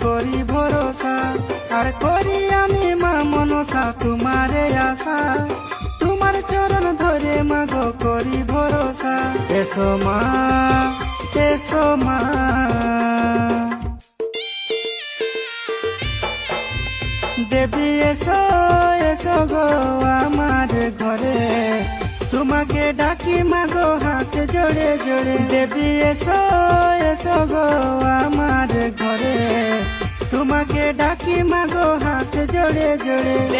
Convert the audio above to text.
করি ভরসা, আর করি আমি মা মনসা তোমারে আশা। তোমার চরণ ধরে মাগো করি ভরসা, এসো মা এসো মা। দেবী এসো এসো গো আমার ঘরে, তোমাকে ডাকি মাগো হাত জোড়ে জোড়ে। দেবী এসো এসো গো আমার ঘরে, তোমাকে ডাকি মাগো হাত জোড়ে জোড়ে।